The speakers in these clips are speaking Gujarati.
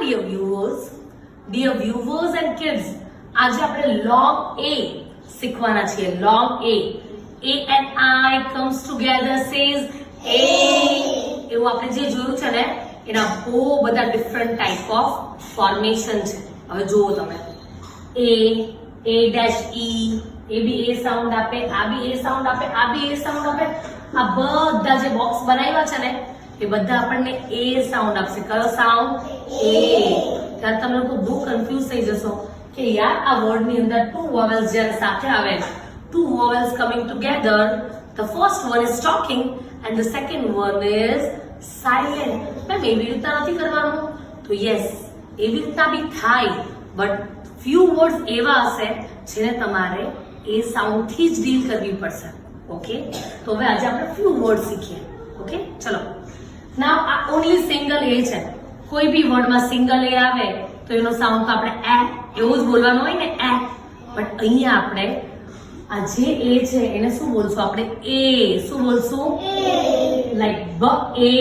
dear viewers and kids, આજે આપણે long A શીખવાના છીએ. long A and I comes together says A. એવું આપણે જે જોયું છે ને એના બહુ બધા ડિફરન્ટ ટાઈપ ઓફ ફોર્મેશન છે. હવે જુઓ તમે A dash E, A B A sound આપે, આ બી A સાઉન્ડ આપે, આ બી A સાઉન્ડ આપે. આ બધા જે બોક્સ બનાવ્યા છે ને એ બધા આપણને A સાઉન્ડ આપશે. કયો સાઉન્ડ? A. ત્યારે તમે લોકો બહુ કન્ફ્યુઝ થઈ જશો કે યાર આ વર્ડ ની અંદર ટુ વોવેલ્સ જ્યારે સાથે આવે, two vowels coming together, the first one is talking and the second one is silent. Ma'am એવી રીતના નથી કરવાનું. તો યસ, એવી રીતના બી થાય, બટ few words એવા હશે જેને તમારે એ સાઉન્ડ થી જ ડીલ કરવી પડશે. ઓકે, તો હવે આજે આપણે few words શીખીએ. ઓકે, ચલો. નાઉ આ ઓન્લી સિંગલ એ છે. કોઈ બી વર્ડમાં સિંગલ એ આવે તો એનો સાઉન્ડ તો આપણે એ એવું જ બોલવાનું હોય ને, એ. બટ અહીંયા આપણે આ જે એ છે એને શું બોલશું આપણે? એ. શું બોલશું? લાઈક બ એ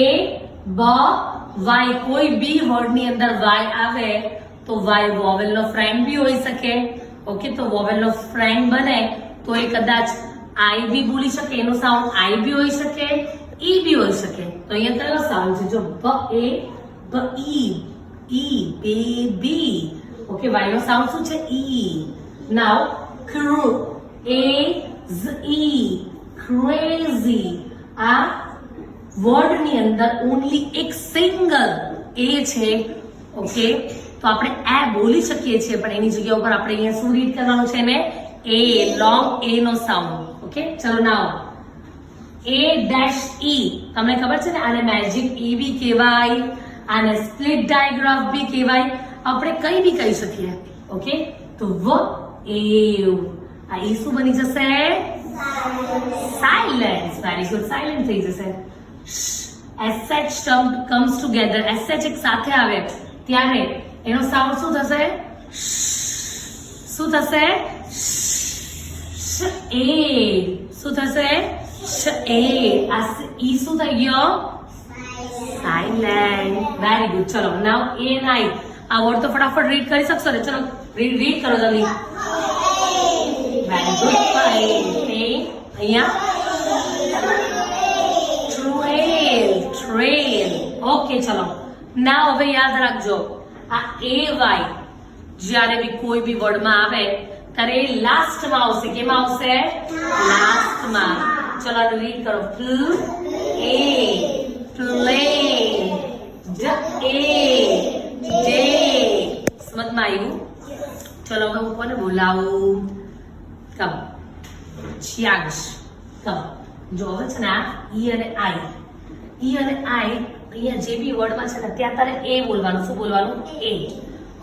બ વાય. કોઈ બી વર્ડ ની અંદર વાય આવે તો વાય વોવેલ નો ફ્રેન્ડ બી હોઈ શકે. ઓકે, તો વોવેલ નો ફ્રેન્ડ બને તો એ કદાચ આઈ બી બોલી શકે, એનો સાઉન્ડ આઈ બી હોઈ શકે, ઈ બી હોઈ શકે. તો અહીંયા કયો સાઉન્ડ છે? જો બ એ બ ઈ, બેબી. ઓકે, વાય નો સાઉન્ડ શું છે? ઈ. નાઉ ક્રુ, A Z E, crazy. આ વર્ડ ની અંદર ઓન્લી એક સિંગલ એ છે. ઓકે, તો આપણે એ બોલી શકીએ છીએ, પણ એની જગ્યા ઉપર આપણે અહીંયા શું રીડ કરવાનું છે ને? એ, લોંગ એ નો સાઉન્ડ. ઓકે, ચલો નાઓ A dash E. તમને ખબર છે ને આને મેજિક E બી કહેવાય, આને સ્પ્લિટ ડાયગ્રાફ બી કહેવાય, આપણે કઈ બી કહી શકીએ. ઓકે, તો વ એવ. આ ઈ શું બની જશે? સાયલેન્સ. વેરી ગુડ, સાયલેન્ટ થઈ જશે. sh comes together, sh એક સાથે આવે ત્યારે એનો સાઉન્ડ શું થશે? શું થશે? શ એ. શું થશે? શ એ. આ ઈ શું થઈ ગયો? સાયલેન્ટ. Very good. ચલો નાઉ એ and I. આ વર્ડ તો ફટાફટ રીડ કરી શકશો ને? ચલો રીડ કરો જલ્દી. Very good. અહીંયા trail. ઓકે, ચલો નાવ હવે યાદ રાખજો આ એ વાય જ્યારે બી કોઈ બી વર્ડમાં આવે ત્યારે લાસ્ટમાં આવશે. કેમાં આવશે? લાસ્ટમાં. ચલો રીડ કરો. play, j a day. સમજમાં આવ્યું? ચલો હવે હું કોને બોલાવું? કમ શ્યાંશ, કમ. જો હવે છે ને ઈ અને આઈ, અહીંયા જે બી વર્ડમાં છે ને ત્યાં તારે એ બોલવાનું. શું બોલવાનું? એ.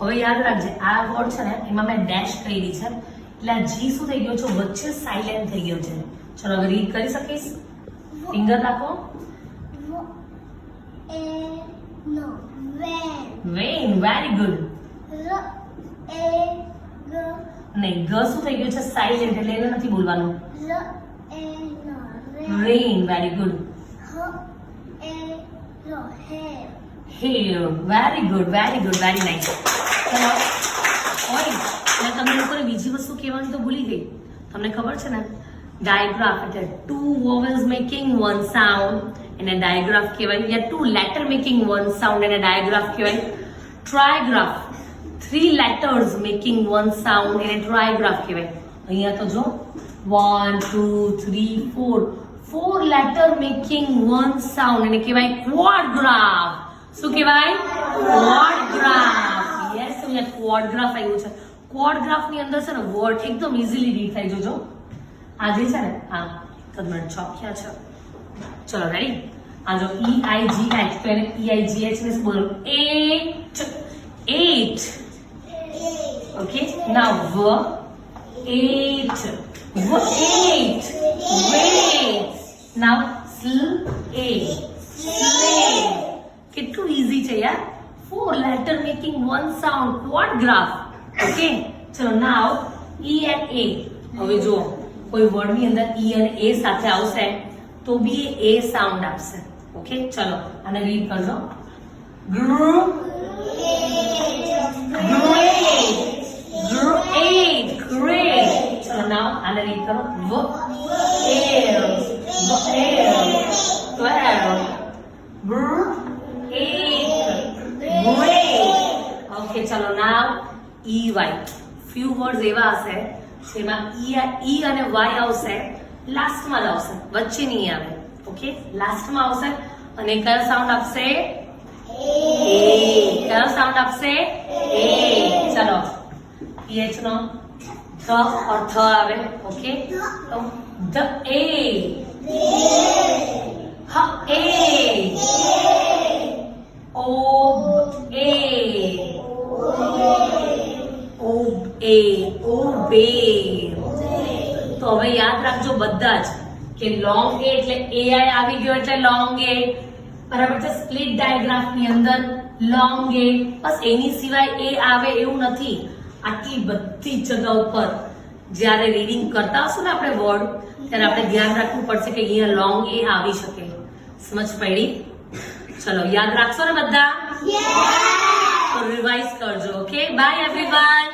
હવે યાદ રાખજે આ વર્ડ છે ને એમાં મેં ડેશ કરી છે એટલે આ જી શું થઈ ગયો છે? વચ્ચે સાયલેન્ટ થઈ ગયો છે. ચલો હવે રીડ કરી શકીશ? ફિંગર રાખો. વેન. Very good. નહીં, ગ શું થઈ ગયું છે? સાયલેન્ટ, એટલે એને નથી બોલવાનું. Rain. Very good. hair. Very good, very good, very nice. ચલો ઓય મેં તમને લોકોને બીજી વસ્તુ કહેવાની તો ભૂલી ગઈ. તમને ખબર છે ને ડાયગ્રાફ એટલે two vowels making one sound એને ડાયગ્રાફ કહેવાય, યા two letter making one sound એને ડાયગ્રાફ કહેવાય. Trigraph, three letters making one sound એને ટ્રાયગ્રાફ કહેવાય. અહીંયા તો જો 1 2 3 4 4 લેટર મેકિંગ વન સાઉન્ડ એને કહેવાય ક્વોડગ્રાફ. શું કહેવાય? ક્વોડગ્રાફ. યસ, અહીંયા ક્વોડગ્રાફ આવ્યું છે. ક્વોડગ્રાફ ની અંદર છે ને વર્ડ એકદમ ઇઝીલી રીડ થઈ જોજો. આ જે છે ને આ તમને ચોક્યા છે. ચલો રેડી? આ જો EIGH તો એને EIGH ને બોલો 8. ઓકે, નાઉ વ 8. Wait. Now slave. કેટલું ઈઝી છે યાર. 4 letter making one sound. Quadgraph. Okay. ચલો now E and A. હવે જો કોઈ વર્ડ ની અંદર E અને A સાથે આવશે તો બી એ સાઉન્ડ આપશે. ઓકે, ચલો આને રીડ કરજો. ગ્રુ કરો ઓકે ચલો નાવ EY few words એવા હશે જેમાં ઈ અને વાય આવશે લાસ્ટમાં જ આવશે વચ્ચે નહીં આવે ઓકે લાસ્ટમાં આવશે અને કયો સાઉન્ડ આપશે કયો સાઉન્ડ આપશે ચલો PH નો ધ और थ આવે ઓકે તો ધ એ હ એ ઓ એ ઓબે તો હવે યાદ રાખજો બધા જ કે લોંગ એ એટલે AI આવી ગયો એટલે લોંગ એ બરાબર છે સ્પ્લિટ ડાયાગ્રાફ ની અંદર લોંગ એ બસ એની સિવાય એ આવે એવું નથી આટલી બધી જગ્યા ઉપર જ્યારે રીડિંગ કરતા હશું ને આપણે વર્ડ ત્યારે આપણે ધ્યાન રાખવું પડશે કે અહીંયા લોંગ એ આવી શકે સમજ પડી ચલો યાદ રાખશો ને બધા તો રિવાઇઝ કરજો ઓકે બાય એવરીવન